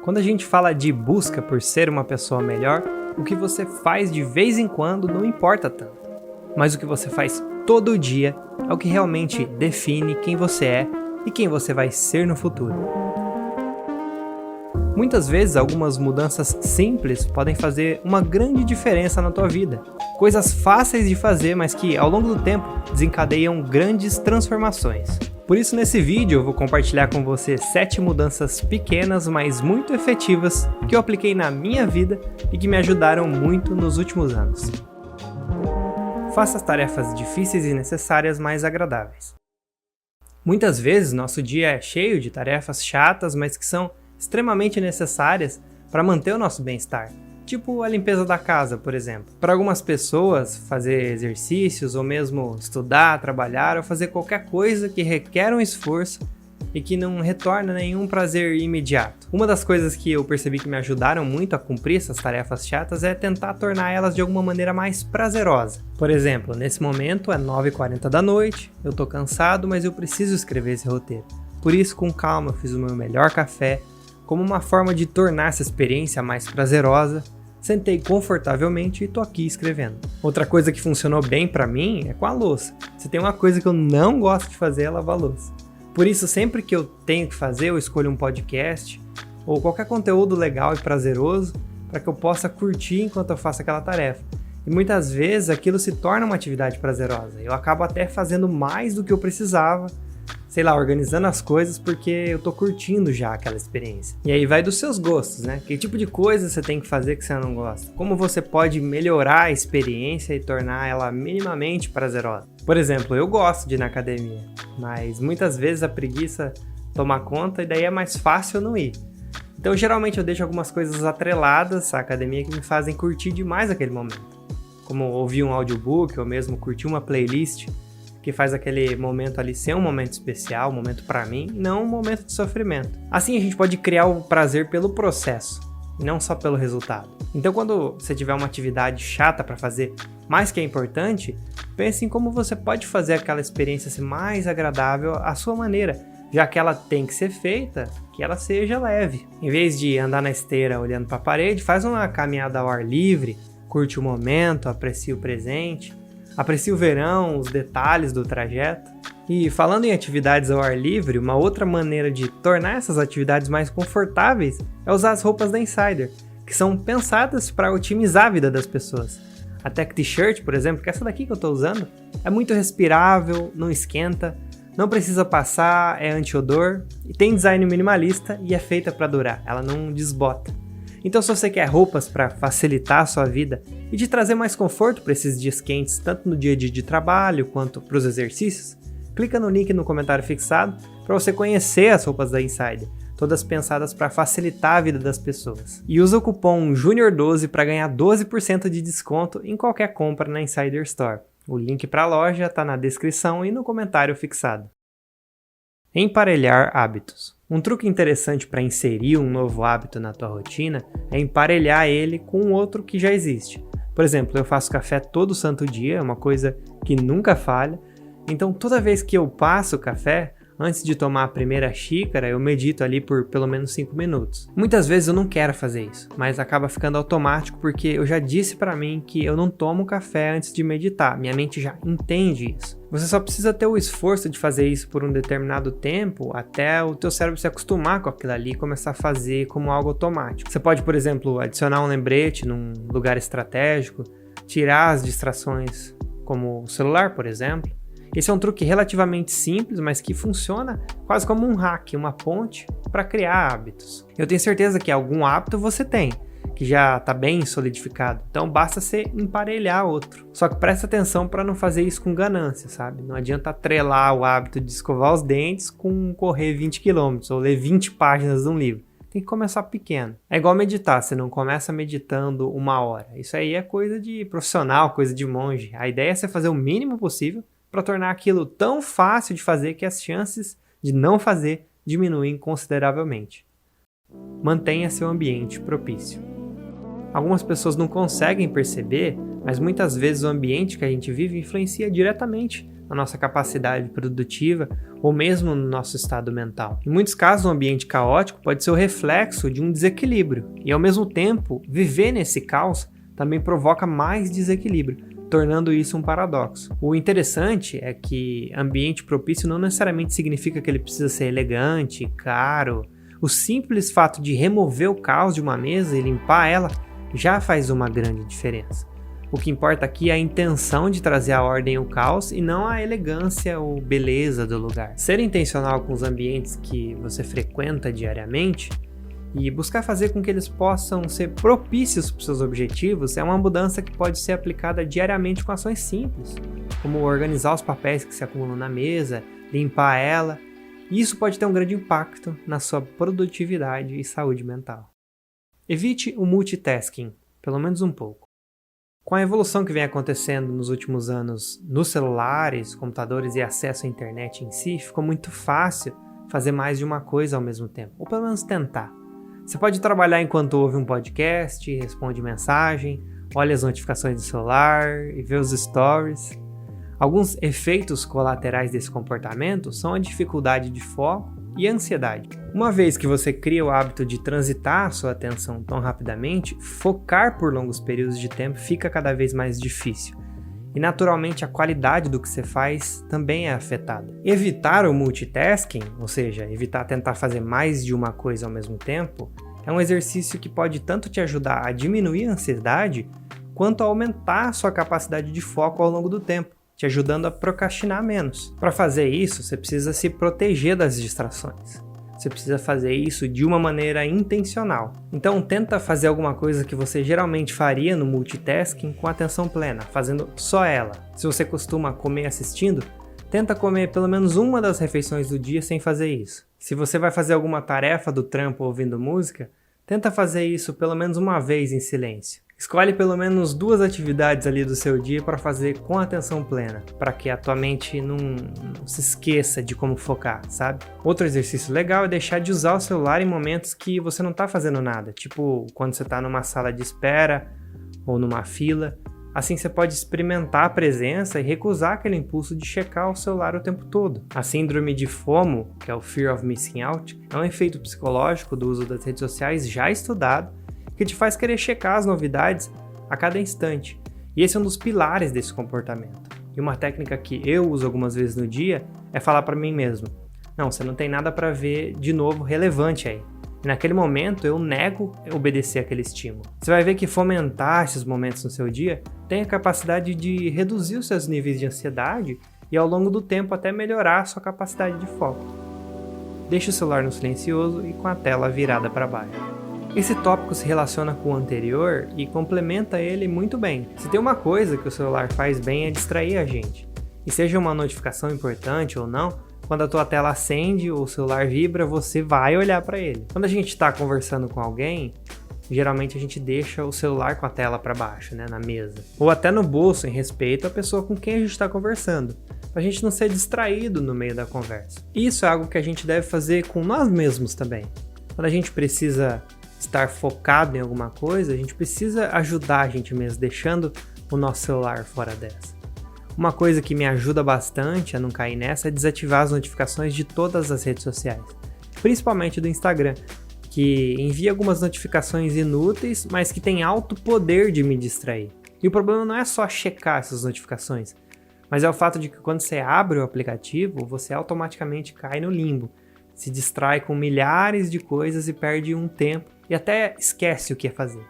Quando a gente fala de busca por ser uma pessoa melhor, o que você faz de vez em quando não importa tanto. Mas o que você faz todo dia é o que realmente define quem você é e quem você vai ser no futuro. Muitas vezes, algumas mudanças simples podem fazer uma grande diferença na tua vida. Coisas fáceis de fazer, mas que, ao longo do tempo, desencadeiam grandes transformações. Por isso, nesse vídeo, eu vou compartilhar com você 7 mudanças pequenas, mas muito efetivas, que eu apliquei na minha vida e que me ajudaram muito nos últimos anos. Faça as tarefas difíceis e necessárias mais agradáveis. Muitas vezes, nosso dia é cheio de tarefas chatas, mas que são extremamente necessárias para manter o nosso bem-estar, tipo a limpeza da casa, por exemplo. Para algumas pessoas, fazer exercícios ou mesmo estudar, trabalhar ou fazer qualquer coisa que requer um esforço e que não retorna nenhum prazer imediato. Uma das coisas que eu percebi que me ajudaram muito a cumprir essas tarefas chatas é tentar tornar elas de alguma maneira mais prazerosa. Por exemplo, nesse momento é 9h40 da noite, eu tô cansado, mas eu preciso escrever esse roteiro. Por isso, com calma, eu fiz o meu melhor café, como uma forma de tornar essa experiência mais prazerosa. Sentei confortavelmente e tô aqui escrevendo. Outra coisa que funcionou bem pra mim é com a louça. Se tem uma coisa que eu não gosto de fazer é lavar louça. Por isso, sempre que eu tenho que fazer, eu escolho um podcast ou qualquer conteúdo legal e prazeroso para que eu possa curtir enquanto eu faço aquela tarefa. E muitas vezes aquilo se torna uma atividade prazerosa. Eu acabo até fazendo mais do que eu precisava, organizando as coisas porque eu tô curtindo já aquela experiência. E aí vai dos seus gostos, né? Que tipo de coisa você tem que fazer que você não gosta? Como você pode melhorar a experiência e tornar ela minimamente prazerosa? Por exemplo, eu gosto de ir na academia, mas muitas vezes a preguiça toma conta e daí é mais fácil eu não ir. Então geralmente eu deixo algumas coisas atreladas à academia que me fazem curtir demais aquele momento. Como ouvir um audiobook ou mesmo curtir uma playlist que faz aquele momento ali ser um momento especial, um momento pra mim, e não um momento de sofrimento. Assim a gente pode criar o prazer pelo processo, e não só pelo resultado. Então quando você tiver uma atividade chata pra fazer, mas que é importante, pense em como você pode fazer aquela experiência ser mais agradável à sua maneira, já que ela tem que ser feita, que ela seja leve. Em vez de andar na esteira olhando pra parede, faz uma caminhada ao ar livre, curte o momento, aprecie o presente. Aprecie o verão, os detalhes do trajeto. E falando em atividades ao ar livre, uma outra maneira de tornar essas atividades mais confortáveis é usar as roupas da Insider, que são pensadas para otimizar a vida das pessoas. A Tech T-shirt, por exemplo, que é essa daqui que eu estou usando, é muito respirável, não esquenta, não precisa passar, é anti-odor, e tem design minimalista e é feita para durar, ela não desbota. Então, se você quer roupas para facilitar a sua vida e te trazer mais conforto para esses dias quentes, tanto no dia a dia de trabalho quanto para os exercícios, clica no link no comentário fixado para você conhecer as roupas da Insider, todas pensadas para facilitar a vida das pessoas. E usa o cupom JUNIOR12 para ganhar 12% de desconto em qualquer compra na Insider Store. O link para a loja está na descrição e no comentário fixado. Emparelhar hábitos. Um truque interessante para inserir um novo hábito na tua rotina é emparelhar ele com outro que já existe. Por exemplo, eu faço café todo santo dia, é uma coisa que nunca falha. Então, toda vez que eu passo o café, antes de tomar a primeira xícara, eu medito ali por pelo menos 5 minutos. Muitas vezes eu não quero fazer isso, mas acaba ficando automático porque eu já disse para mim que eu não tomo café antes de meditar. Minha mente já entende isso. Você só precisa ter o esforço de fazer isso por um determinado tempo até o teu cérebro se acostumar com aquilo ali e começar a fazer como algo automático. Você pode, por exemplo, adicionar um lembrete num lugar estratégico, tirar as distrações como o celular, por exemplo. Esse é um truque relativamente simples, mas que funciona quase como um hack, uma ponte para criar hábitos. Eu tenho certeza que algum hábito você tem, que já está bem solidificado, então basta você emparelhar outro. Só que presta atenção para não fazer isso com ganância, sabe? Não adianta atrelar o hábito de escovar os dentes com correr 20 km ou ler 20 páginas de um livro. Tem que começar pequeno. É igual meditar, você não começa meditando 1 hora. Isso aí é coisa de profissional, coisa de monge. A ideia é você fazer o mínimo possível para tornar aquilo tão fácil de fazer que as chances de não fazer diminuem consideravelmente. Mantenha seu ambiente propício. Algumas pessoas não conseguem perceber, mas muitas vezes o ambiente que a gente vive influencia diretamente na nossa capacidade produtiva ou mesmo no nosso estado mental. Em muitos casos, um ambiente caótico pode ser o reflexo de um desequilíbrio e, ao mesmo tempo, viver nesse caos também provoca mais desequilíbrio, tornando isso um paradoxo. O interessante é que ambiente propício não necessariamente significa que ele precisa ser elegante, caro. O simples fato de remover o caos de uma mesa e limpar ela já faz uma grande diferença. O que importa aqui é a intenção de trazer a ordem ao caos e não a elegância ou beleza do lugar. Ser intencional com os ambientes que você frequenta diariamente e buscar fazer com que eles possam ser propícios para os seus objetivos é uma mudança que pode ser aplicada diariamente com ações simples, como organizar os papéis que se acumulam na mesa, limpar ela. E isso pode ter um grande impacto na sua produtividade e saúde mental. Evite o multitasking, pelo menos um pouco. Com a evolução que vem acontecendo nos últimos anos nos celulares, computadores e acesso à internet em si, ficou muito fácil fazer mais de uma coisa ao mesmo tempo, ou pelo menos tentar. Você pode trabalhar enquanto ouve um podcast, responde mensagem, olha as notificações do celular e vê os stories. Alguns efeitos colaterais desse comportamento são a dificuldade de foco e a ansiedade. Uma vez que você cria o hábito de transitar a sua atenção tão rapidamente, focar por longos períodos de tempo fica cada vez mais difícil. E naturalmente a qualidade do que você faz também é afetada. Evitar o multitasking, ou seja, evitar tentar fazer mais de uma coisa ao mesmo tempo, é um exercício que pode tanto te ajudar a diminuir a ansiedade, quanto a aumentar a sua capacidade de foco ao longo do tempo, te ajudando a procrastinar menos. Para fazer isso, você precisa se proteger das distrações. Você precisa fazer isso de uma maneira intencional. Então, tenta fazer alguma coisa que você geralmente faria no multitasking com atenção plena, fazendo só ela. Se você costuma comer assistindo, tenta comer pelo menos uma das refeições do dia sem fazer isso. Se você vai fazer alguma tarefa do trampo ouvindo música, tenta fazer isso pelo menos uma vez em silêncio. Escolhe pelo menos 2 atividades ali do seu dia para fazer com atenção plena, para que a tua mente não se esqueça de como focar, sabe? Outro exercício legal é deixar de usar o celular em momentos que você não está fazendo nada, tipo quando você está numa sala de espera ou numa fila. Assim você pode experimentar a presença e recusar aquele impulso de checar o celular o tempo todo. A síndrome de FOMO, que é o Fear of Missing Out, é um efeito psicológico do uso das redes sociais já estudado, que te faz querer checar as novidades a cada instante. E esse é um dos pilares desse comportamento. E uma técnica que eu uso algumas vezes no dia é falar para mim mesmo: não, você não tem nada para ver de novo relevante aí. E naquele momento eu nego obedecer aquele estímulo. Você vai ver que fomentar esses momentos no seu dia tem a capacidade de reduzir os seus níveis de ansiedade e ao longo do tempo até melhorar a sua capacidade de foco. Deixe o celular no silencioso e com a tela virada para baixo. Esse tópico se relaciona com o anterior e complementa ele muito bem. Se tem uma coisa que o celular faz bem é distrair a gente. E seja uma notificação importante ou não, quando a tua tela acende ou o celular vibra, você vai olhar para ele. Quando a gente está conversando com alguém, geralmente a gente deixa o celular com a tela para baixo, na mesa. Ou até no bolso, em respeito à pessoa com quem a gente está conversando, para a gente não ser distraído no meio da conversa. Isso é algo que a gente deve fazer com nós mesmos também. Quando a gente precisa estar focado em alguma coisa, a gente precisa ajudar a gente mesmo, deixando o nosso celular fora dessa. Uma coisa que me ajuda bastante a não cair nessa é desativar as notificações de todas as redes sociais, principalmente do Instagram, que envia algumas notificações inúteis, mas que tem alto poder de me distrair. E o problema não é só checar essas notificações, mas é o fato de que quando você abre o aplicativo, você automaticamente cai no limbo, se distrai com milhares de coisas e perde um tempo e até esquece o que ia fazer.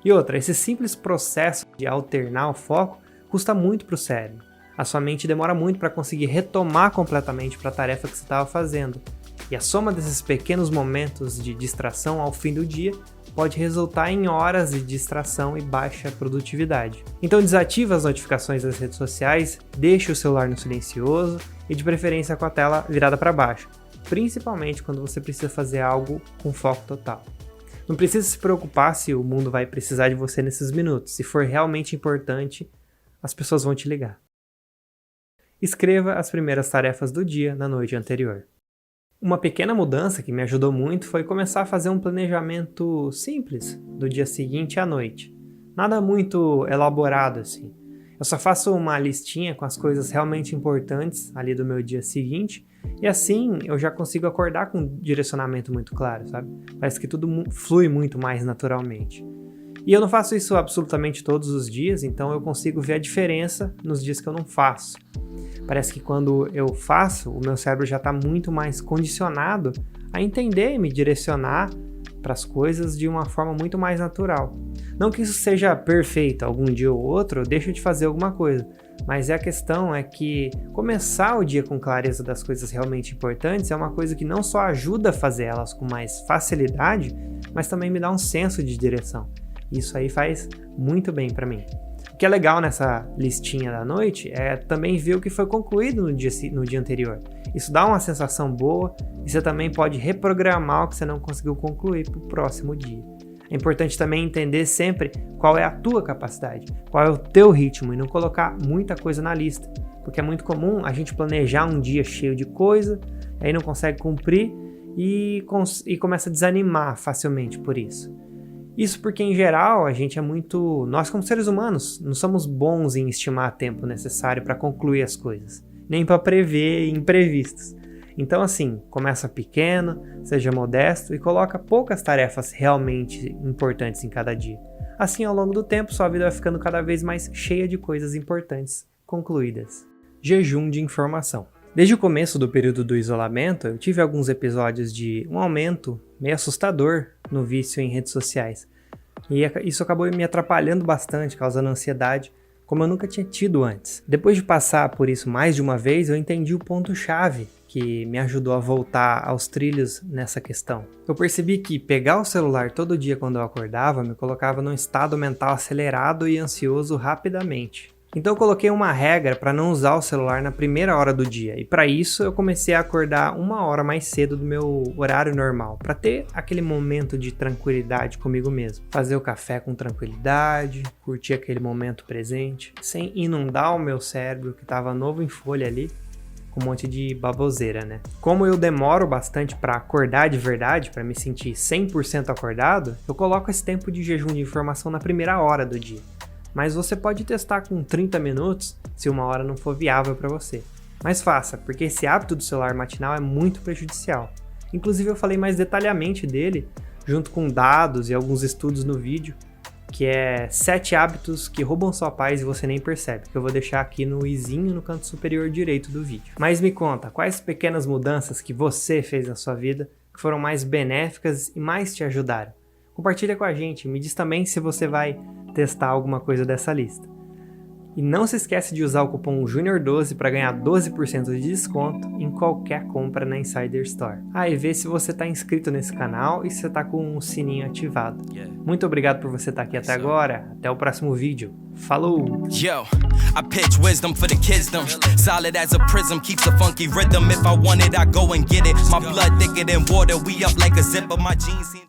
E outra, esse simples processo de alternar o foco custa muito para o cérebro. A sua mente demora muito para conseguir retomar completamente para a tarefa que você estava fazendo. E a soma desses pequenos momentos de distração ao fim do dia pode resultar em horas de distração e baixa produtividade. Então desativa as notificações das redes sociais, deixe o celular no silencioso e de preferência com a tela virada para baixo, principalmente quando você precisa fazer algo com foco total. Não precisa se preocupar se o mundo vai precisar de você nesses minutos. Se for realmente importante, as pessoas vão te ligar. Escreva as primeiras tarefas do dia na noite anterior. Uma pequena mudança que me ajudou muito foi começar a fazer um planejamento simples do dia seguinte à noite. Nada muito elaborado assim. Eu Eu só faço uma listinha com as coisas realmente importantes ali do meu dia seguinte, e assim eu já consigo acordar com um direcionamento muito claro, sabe? Parece que tudo flui muito mais naturalmente. E eu não faço isso absolutamente todos os dias, então eu consigo ver a diferença nos dias que eu não faço. Parece que quando eu faço, o meu cérebro já está muito mais condicionado a entender e me direcionar para as coisas de uma forma muito mais natural. Não que isso seja perfeito, algum dia ou outro eu deixo de fazer alguma coisa, mas a questão é que começar o dia com clareza das coisas realmente importantes é uma coisa que não só ajuda a fazer elas com mais facilidade, mas também me dá um senso de direção. Isso aí faz muito bem para mim. O que é legal nessa listinha da noite é também ver o que foi concluído no dia anterior. Isso dá uma sensação boa e você também pode reprogramar o que você não conseguiu concluir para o próximo dia. É importante também entender sempre qual é a tua capacidade, qual é o teu ritmo e não colocar muita coisa na lista, porque é muito comum a gente planejar um dia cheio de coisa, aí não consegue cumprir e começa a desanimar facilmente por isso. Isso porque, em geral, nós como seres humanos, não somos bons em estimar o tempo necessário para concluir as coisas, nem para prever imprevistos. Então, assim, começa pequeno, seja modesto e coloca poucas tarefas realmente importantes em cada dia. Assim, ao longo do tempo, sua vida vai ficando cada vez mais cheia de coisas importantes concluídas. Jejum de informação. Desde o começo do período do isolamento, eu tive alguns episódios de um aumento meio assustador no vício em redes sociais. E isso acabou me atrapalhando bastante, causando ansiedade, como eu nunca tinha tido antes. Depois de passar por isso mais de uma vez, eu entendi o ponto-chave que me ajudou a voltar aos trilhos nessa questão. Eu percebi que pegar o celular todo dia quando eu acordava me colocava num estado mental acelerado e ansioso rapidamente. Então eu coloquei uma regra para não usar o celular na primeira hora do dia, e para isso eu comecei a acordar 1 hora mais cedo do meu horário normal, para ter aquele momento de tranquilidade comigo mesmo. Fazer o café com tranquilidade, curtir aquele momento presente, sem inundar o meu cérebro que estava novo em folha ali, com um monte de baboseira, né? Como eu demoro bastante para acordar de verdade, para me sentir 100% acordado, eu coloco esse tempo de jejum de informação na primeira hora do dia. Mas você pode testar com 30 minutos se 1 hora não for viável para você. Mas faça, porque esse hábito do celular matinal é muito prejudicial. Inclusive eu falei mais detalhadamente dele, junto com dados e alguns estudos no vídeo, que é 7 hábitos que roubam sua paz e você nem percebe, que eu vou deixar aqui no izinho no canto superior direito do vídeo. Mas me conta, quais pequenas mudanças que você fez na sua vida que foram mais benéficas e mais te ajudaram? Compartilha com a gente, me diz também se você vai testar alguma coisa dessa lista. E não se esquece de usar o cupom JUNIOR12 para ganhar 12% de desconto em qualquer compra na Insider Store. E vê se você está inscrito nesse canal e se você está com o sininho ativado. Muito obrigado por você estar aqui até agora. Até o próximo vídeo. Falou! Yo, I pitch wisdom for the kidsdom. Solid as a prism, keeps a funky rhythm. If I want it, I go and get it. My blood thicker than water, we up like a zipper. My jeans